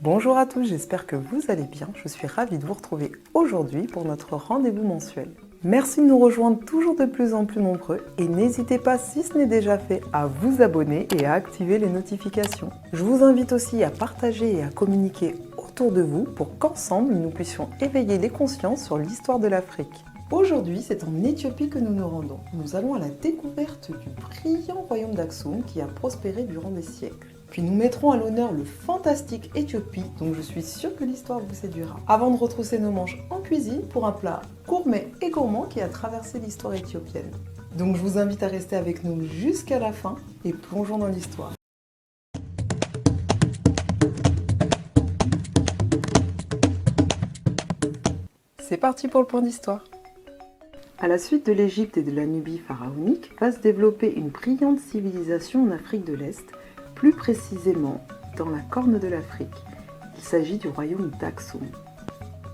Bonjour à tous, j'espère que vous allez bien. Je suis ravie de vous retrouver aujourd'hui pour notre rendez-vous mensuel. Merci de nous rejoindre toujours de plus en plus nombreux et n'hésitez pas, si ce n'est déjà fait, à vous abonner et à activer les notifications. Je vous invite aussi à partager et à communiquer autour de vous pour qu'ensemble nous puissions éveiller les consciences sur l'histoire de l'Afrique. Aujourd'hui, c'est en Éthiopie que nous nous rendons. Nous allons à la découverte du brillant royaume d'Aksum qui a prospéré durant des siècles. Puis nous mettrons à l'honneur le fantastique Éthiopie, donc je suis sûre que l'histoire vous séduira. Avant de retrousser nos manches en cuisine pour un plat gourmet et gourmand qui a traversé l'histoire éthiopienne. Donc je vous invite à rester avec nous jusqu'à la fin et plongeons dans l'histoire. C'est parti pour le point d'histoire. À la suite de l'Égypte et de la Nubie pharaonique, va se développer une brillante civilisation en Afrique de l'Est, plus précisément dans la Corne de l'Afrique. Il s'agit du royaume d'Aksum.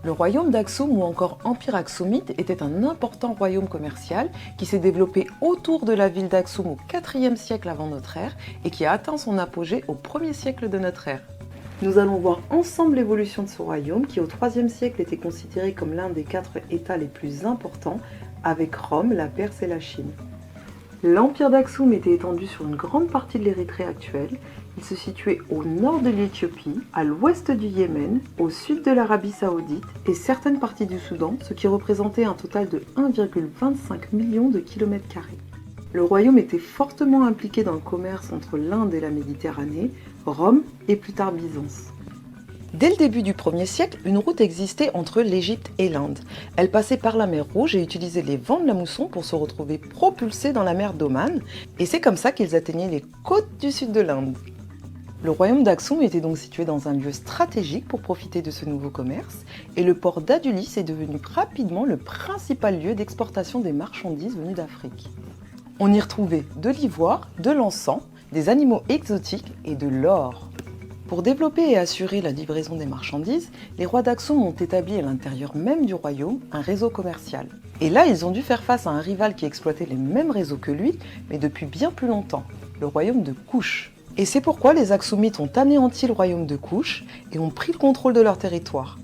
Le royaume d'Aksum, ou encore Empire aksumite, était un important royaume commercial qui s'est développé autour de la ville d'Aksum au IVe siècle avant notre ère et qui a atteint son apogée au 1er siècle de notre ère. Nous allons voir ensemble l'évolution de ce royaume qui au IIIe siècle était considéré comme l'un des 4 États les plus importants avec Rome, la Perse et la Chine. L'empire d'Aksum était étendu sur une grande partie de l'Érythrée actuelle. Il se situait au nord de l'Éthiopie, à l'ouest du Yémen, au sud de l'Arabie Saoudite et certaines parties du Soudan, ce qui représentait un total de 1,25 million de kilomètres carrés. Le royaume était fortement impliqué dans le commerce entre l'Inde et la Méditerranée, Rome et plus tard Byzance. Dès le début du 1er siècle, une route existait entre l'Égypte et l'Inde. Elle passait par la mer Rouge et utilisait les vents de la mousson pour se retrouver propulsés dans la mer d'Oman, et c'est comme ça qu'ils atteignaient les côtes du sud de l'Inde. Le royaume d'Aksum était donc situé dans un lieu stratégique pour profiter de ce nouveau commerce, et le port d'Adulis est devenu rapidement le principal lieu d'exportation des marchandises venues d'Afrique. On y retrouvait de l'ivoire, de l'encens, des animaux exotiques et de l'or. Pour développer et assurer la livraison des marchandises, les rois d'Aksum ont établi à l'intérieur même du royaume un réseau commercial. Et là, ils ont dû faire face à un rival qui exploitait les mêmes réseaux que lui, mais depuis bien plus longtemps, le royaume de Kouch. Et c'est pourquoi les Aksumites ont anéanti le royaume de Kouch et ont pris le contrôle de leur territoire.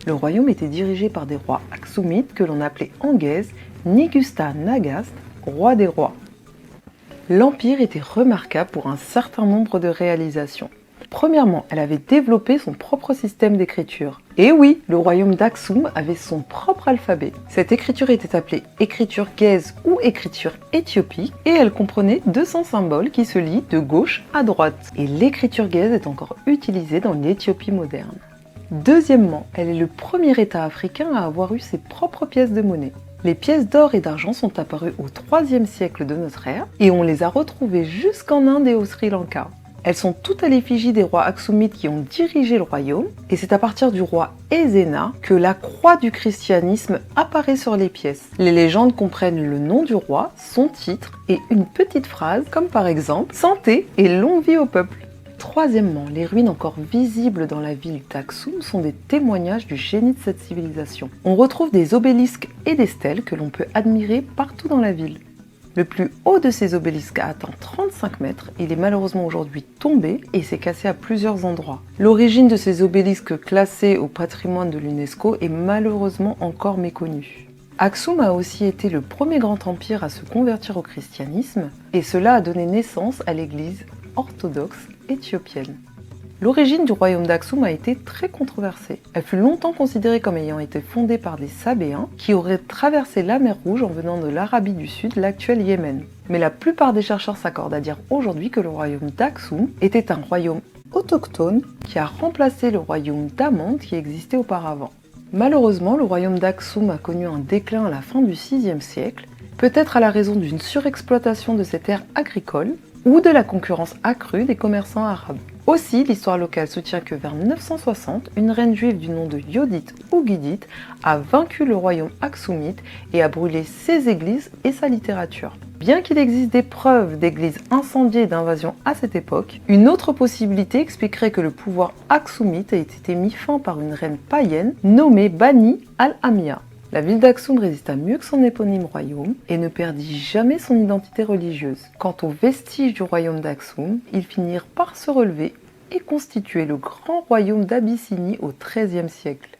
Le royaume était dirigé par des rois Aksumites que l'on appelait Anghèse, Nigusta Nagast, roi des rois. L'empire était remarquable pour un certain nombre de réalisations. Premièrement, elle avait développé son propre système d'écriture. Et oui, le royaume d'Aksum avait son propre alphabet. Cette écriture était appelée écriture gèze ou écriture éthiopique et elle comprenait 200 symboles qui se lient de gauche à droite. Et l'écriture gèze est encore utilisée dans l'Éthiopie moderne. Deuxièmement, elle est le premier État africain à avoir eu ses propres pièces de monnaie. Les pièces d'or et d'argent sont apparues au IIIe siècle de notre ère et on les a retrouvées jusqu'en Inde et au Sri Lanka. Elles sont toutes à l'effigie des rois aksumites qui ont dirigé le royaume, et c'est à partir du roi Ezena que la croix du christianisme apparaît sur les pièces. Les légendes comprennent le nom du roi, son titre et une petite phrase, comme par exemple « Santé et longue vie au peuple ». Troisièmement, les ruines encore visibles dans la ville d'Aksum sont des témoignages du génie de cette civilisation. On retrouve des obélisques et des stèles que l'on peut admirer partout dans la ville. Le plus haut de ces obélisques a atteint 35 mètres, il est malheureusement aujourd'hui tombé et s'est cassé à plusieurs endroits. L'origine de ces obélisques classés au patrimoine de l'UNESCO est malheureusement encore méconnue. Aksum a aussi été le premier grand empire à se convertir au christianisme et cela a donné naissance à l'église orthodoxe éthiopienne. L'origine du royaume d'Aksum a été très controversée. Elle fut longtemps considérée comme ayant été fondée par des Sabéens qui auraient traversé la mer Rouge en venant de l'Arabie du Sud, l'actuel Yémen. Mais la plupart des chercheurs s'accordent à dire aujourd'hui que le royaume d'Aksum était un royaume autochtone qui a remplacé le royaume d'Amande qui existait auparavant. Malheureusement, le royaume d'Aksum a connu un déclin à la fin du VIe siècle, peut-être à la raison d'une surexploitation de ces terres agricoles ou de la concurrence accrue des commerçants arabes. Aussi, l'histoire locale soutient que vers 960, une reine juive du nom de Yodit ou Guidite a vaincu le royaume aksumite et a brûlé ses églises et sa littérature. Bien qu'il existe des preuves d'églises incendiées et d'invasions à cette époque, une autre possibilité expliquerait que le pouvoir aksumite ait été mis fin par une reine païenne nommée Bani al-Amia. La ville d'Aksum résista mieux que son éponyme royaume et ne perdit jamais son identité religieuse. Quant aux vestiges du royaume d'Aksum, ils finirent par se relever et constituait le grand royaume d'Abyssinie au XIIIe siècle.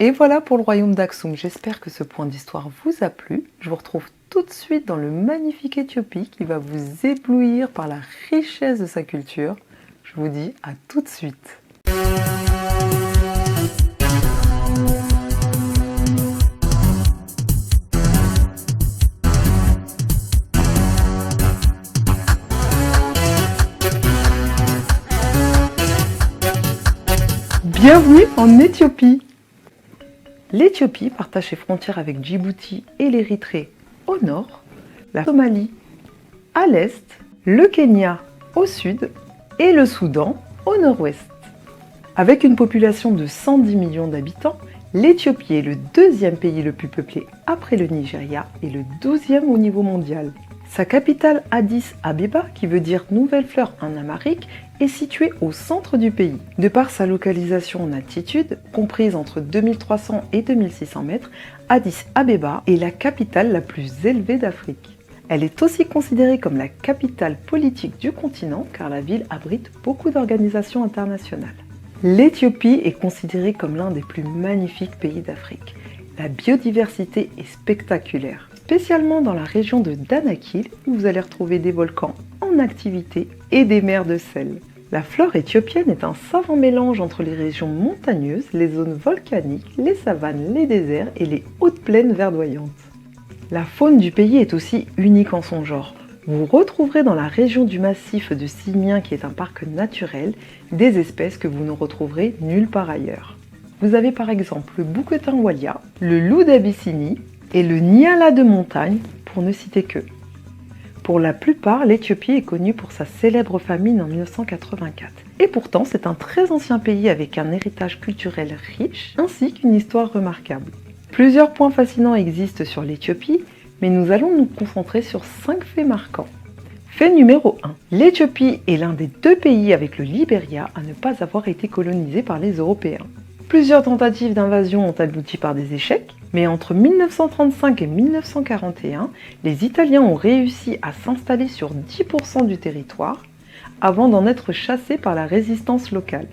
Et voilà pour le royaume d'Aksum. J'espère que ce point d'histoire vous a plu. Je vous retrouve tout de suite dans le magnifique Éthiopie qui va vous éblouir par la richesse de sa culture. Je vous dis à tout de suite. Bienvenue en Éthiopie. L'Éthiopie partage ses frontières avec Djibouti et l'Érythrée au nord, la Somalie à l'est, le Kenya au sud et le Soudan au nord-ouest. Avec une population de 110 millions d'habitants, l'Éthiopie est le deuxième pays le plus peuplé après le Nigeria et le 12e au niveau mondial. Sa capitale Addis Abeba, qui veut dire nouvelle fleur en amharique, est située au centre du pays. De par sa localisation en altitude, comprise entre 2300 et 2600 mètres, Addis Abeba est la capitale la plus élevée d'Afrique. Elle est aussi considérée comme la capitale politique du continent car la ville abrite beaucoup d'organisations internationales. L'Éthiopie est considérée comme l'un des plus magnifiques pays d'Afrique. La biodiversité est spectaculaire, spécialement dans la région de Danakil où vous allez retrouver des volcans en activité et des mers de sel. La flore éthiopienne est un savant mélange entre les régions montagneuses, les zones volcaniques, les savanes, les déserts et les hautes plaines verdoyantes. La faune du pays est aussi unique en son genre. Vous retrouverez dans la région du massif de Simien, qui est un parc naturel, des espèces que vous ne retrouverez nulle part ailleurs. Vous avez par exemple le bouquetin walia, le loup d'Abyssinie et le nyala de montagne, pour ne citer que. Pour la plupart, l'Éthiopie est connue pour sa célèbre famine en 1984. Et pourtant, c'est un très ancien pays avec un héritage culturel riche, ainsi qu'une histoire remarquable. Plusieurs points fascinants existent sur l'Éthiopie, mais nous allons nous concentrer sur 5 faits marquants. Fait numéro 1. L'Éthiopie est l'un des 2 pays avec le Libéria à ne pas avoir été colonisé par les Européens. Plusieurs tentatives d'invasion ont abouti par des échecs, mais entre 1935 et 1941, les Italiens ont réussi à s'installer sur 10% du territoire avant d'en être chassés par la résistance locale.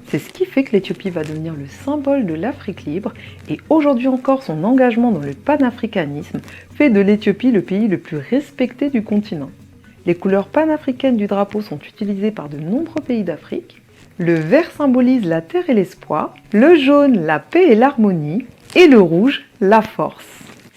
C'est ce qui fait que l'Éthiopie va devenir le symbole de l'Afrique libre et aujourd'hui encore son engagement dans le panafricanisme fait de l'Éthiopie le pays le plus respecté du continent. Les couleurs panafricaines du drapeau sont utilisées par de nombreux pays d'Afrique. Le vert symbolise la terre et l'espoir, le jaune la paix et l'harmonie et le rouge la force.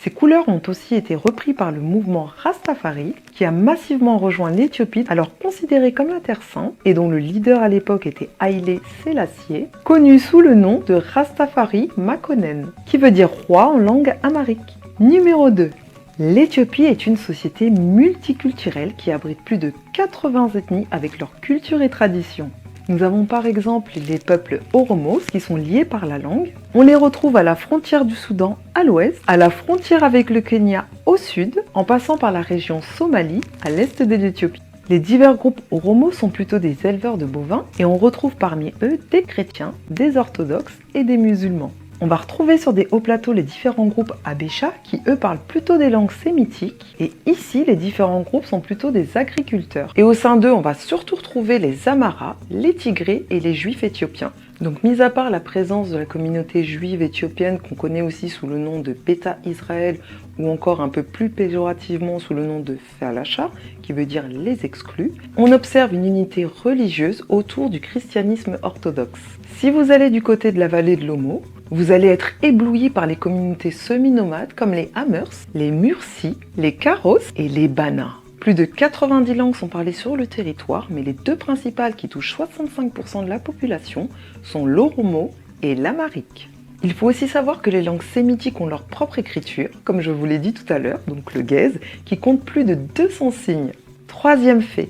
Ces couleurs ont aussi été reprises par le mouvement Rastafari qui a massivement rejoint l'Éthiopie, alors considérée comme la Terre Sainte et dont le leader à l'époque était Haïlé Sélassié, connu sous le nom de Rastafari Makonnen, qui veut dire roi en langue amharique. Numéro 2. L'Éthiopie est une société multiculturelle qui abrite plus de 80 ethnies avec leur culture et traditions. Nous avons par exemple les peuples Oromos qui sont liés par la langue. On les retrouve à la frontière du Soudan à l'ouest, à la frontière avec le Kenya au sud, en passant par la région Somalie à l'est de l'Éthiopie. Les divers groupes Oromos sont plutôt des éleveurs de bovins et on retrouve parmi eux des chrétiens, des orthodoxes et des musulmans. On va retrouver sur des hauts plateaux les différents groupes Abécha qui eux parlent plutôt des langues sémitiques et ici les différents groupes sont plutôt des agriculteurs. Et au sein d'eux on va surtout retrouver les Amaras, les Tigrés et les Juifs éthiopiens. Donc mis à part la présence de la communauté juive éthiopienne qu'on connaît aussi sous le nom de Beta Israël ou encore un peu plus péjorativement sous le nom de Falacha, qui veut dire les exclus, on observe une unité religieuse autour du christianisme orthodoxe. Si vous allez du côté de la vallée de l'Omo, vous allez être ébloui par les communautés semi-nomades comme les Amers, les Mursi, les Karos et les Bana. Plus de 90 langues sont parlées sur le territoire, mais les 2 principales qui touchent 65% de la population sont l'Oromo et l'Amharique. Il faut aussi savoir que les langues sémitiques ont leur propre écriture, comme je vous l'ai dit tout à l'heure, donc le Ge'ez, qui compte plus de 200 signes. 3e fait.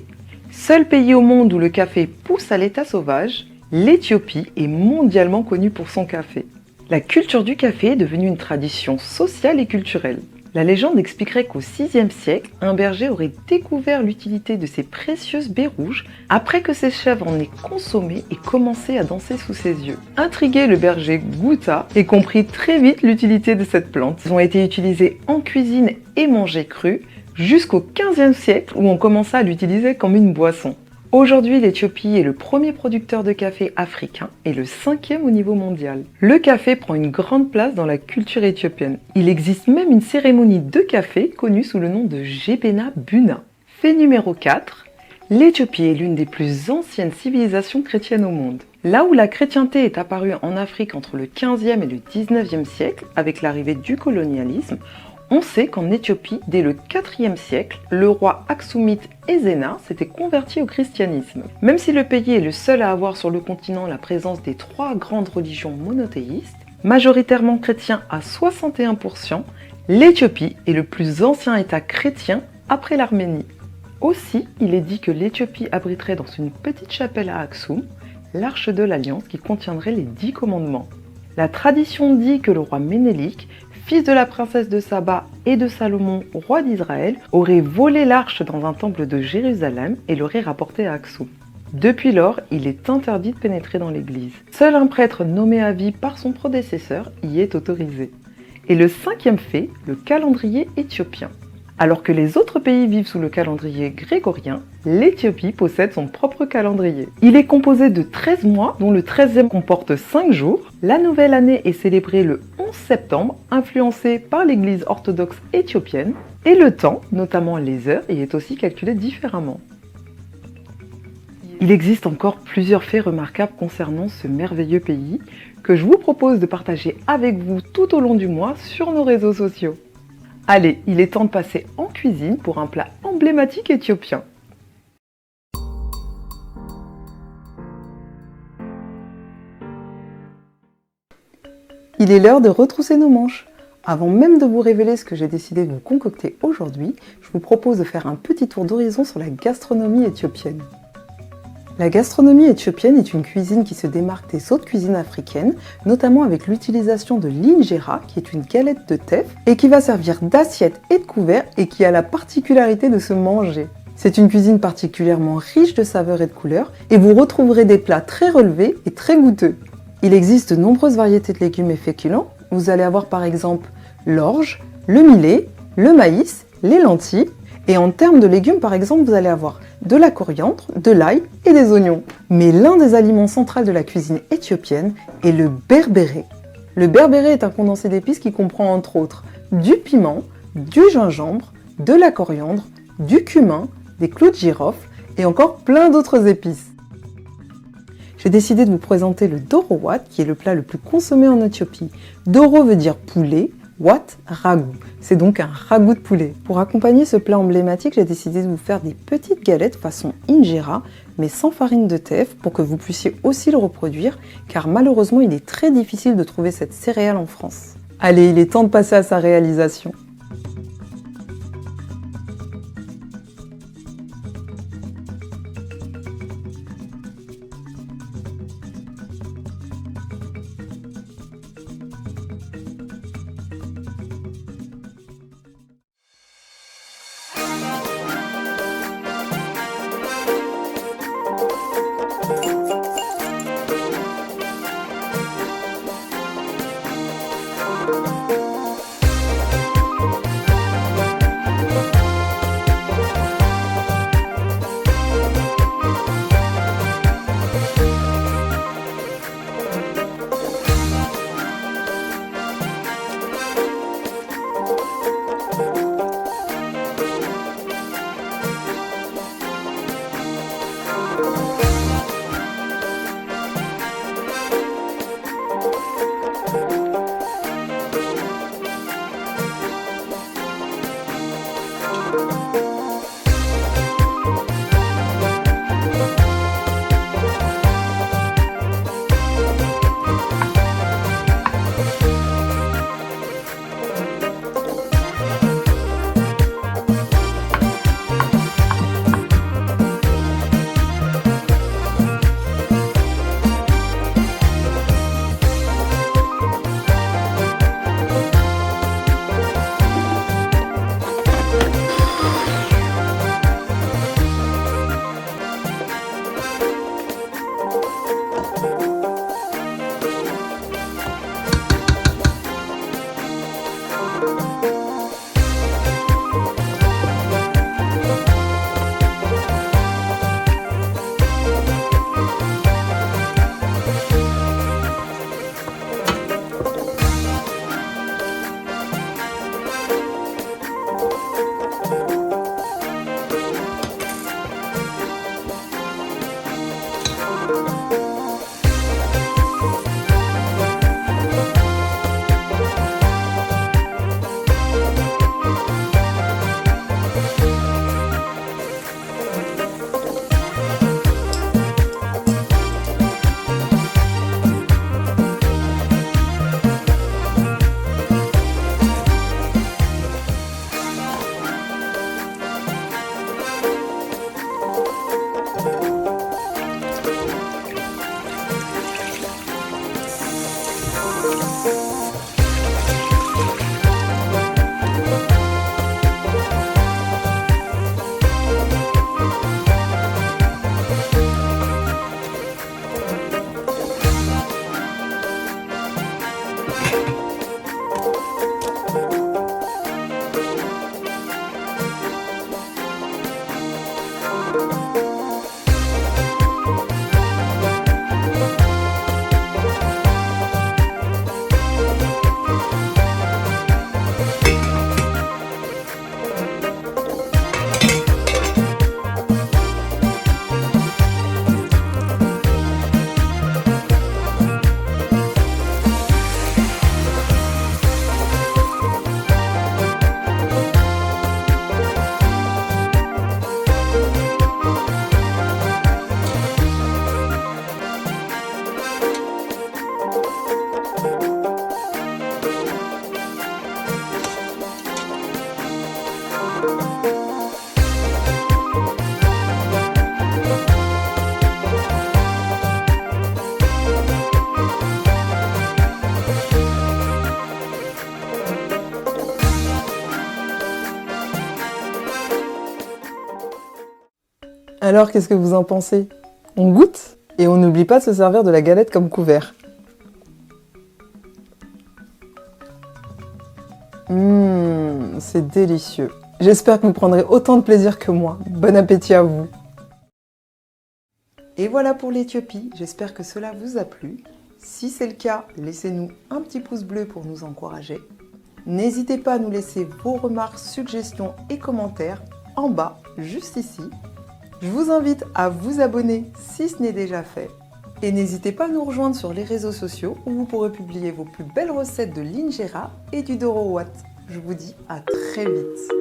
Seul pays au monde où le café pousse à l'état sauvage, l'Éthiopie est mondialement connue pour son café. La culture du café est devenue une tradition sociale et culturelle. La légende expliquerait qu'au VIe siècle, un berger aurait découvert l'utilité de ces précieuses baies rouges après que ses chèvres en aient consommé et commencé à danser sous ses yeux. Intrigué, le berger goûta et comprit très vite l'utilité de cette plante. Ils ont été utilisés en cuisine et mangés crus jusqu'au XVe siècle où on commença à l'utiliser comme une boisson. Aujourd'hui, l'Éthiopie est le premier producteur de café africain et le 5e au niveau mondial. Le café prend une grande place dans la culture éthiopienne. Il existe même une cérémonie de café connue sous le nom de Jebena Buna. Fait numéro 4, l'Éthiopie est l'une des plus anciennes civilisations chrétiennes au monde. Là où la chrétienté est apparue en Afrique entre le 15e et le 19e siècle, avec l'arrivée du colonialisme, on sait qu'en Éthiopie, dès le 4e siècle, le roi Aksumite Ezena s'était converti au christianisme. Même si le pays est le seul à avoir sur le continent la présence des 3 grandes religions monothéistes, majoritairement chrétien à 61%, l'Éthiopie est le plus ancien État chrétien après l'Arménie. Aussi, il est dit que l'Éthiopie abriterait dans une petite chapelle à Aksum l'Arche de l'Alliance qui contiendrait les 10 commandements. La tradition dit que le roi Ménélik, fils de la princesse de Saba et de Salomon, roi d'Israël, aurait volé l'arche dans un temple de Jérusalem et l'aurait rapportée à Aksum. Depuis lors, il est interdit de pénétrer dans l'église. Seul un prêtre nommé à vie par son prédécesseur y est autorisé. Et le 5e fait, le calendrier éthiopien. Alors que les autres pays vivent sous le calendrier grégorien, l'Éthiopie possède son propre calendrier. Il est composé de 13 mois, dont le 13e comporte 5 jours. La nouvelle année est célébrée le 11 septembre, influencée par l'église orthodoxe éthiopienne. Et le temps, notamment les heures, y est aussi calculé différemment. Il existe encore plusieurs faits remarquables concernant ce merveilleux pays que je vous propose de partager avec vous tout au long du mois sur nos réseaux sociaux. Allez, il est temps de passer en cuisine pour un plat emblématique éthiopien. Il est l'heure de retrousser nos manches. Avant même de vous révéler ce que j'ai décidé de vous concocter aujourd'hui, je vous propose de faire un petit tour d'horizon sur la gastronomie éthiopienne. La gastronomie éthiopienne est une cuisine qui se démarque des autres cuisines africaines, notamment avec l'utilisation de l'injera, qui est une galette de teff, et qui va servir d'assiette et de couvert, et qui a la particularité de se manger. C'est une cuisine particulièrement riche de saveurs et de couleurs, et vous retrouverez des plats très relevés et très goûteux. Il existe de nombreuses variétés de légumes et féculents. Vous allez avoir par exemple l'orge, le millet, le maïs, les lentilles, et en termes de légumes par exemple, vous allez avoir de la coriandre, de l'ail et des oignons. Mais l'un des aliments centraux de la cuisine éthiopienne est le berbéré. Le berbéré est un condensé d'épices qui comprend entre autres du piment, du gingembre, de la coriandre, du cumin, des clous de girofle et encore plein d'autres épices. J'ai décidé de vous présenter le doro wat, qui est le plat le plus consommé en Éthiopie. Doro veut dire poulet, wat, ragoût. C'est donc un ragoût de poulet. Pour accompagner ce plat emblématique, j'ai décidé de vous faire des petites galettes façon injera, mais sans farine de teff, pour que vous puissiez aussi le reproduire, car malheureusement il est très difficile de trouver cette céréale en France. Allez, il est temps de passer à sa réalisation. Alors, qu'est-ce que vous en pensez? On goûte et on n'oublie pas de se servir de la galette comme couvert. C'est délicieux. J'espère que vous prendrez autant de plaisir que moi. Bon appétit à vous! Et voilà pour l'Éthiopie, j'espère que cela vous a plu. Si c'est le cas, laissez-nous un petit pouce bleu pour nous encourager. N'hésitez pas à nous laisser vos remarques, suggestions et commentaires en bas, juste ici. Je vous invite à vous abonner si ce n'est déjà fait. Et n'hésitez pas à nous rejoindre sur les réseaux sociaux où vous pourrez publier vos plus belles recettes de l'injera et du doro wat. Je vous dis à très vite.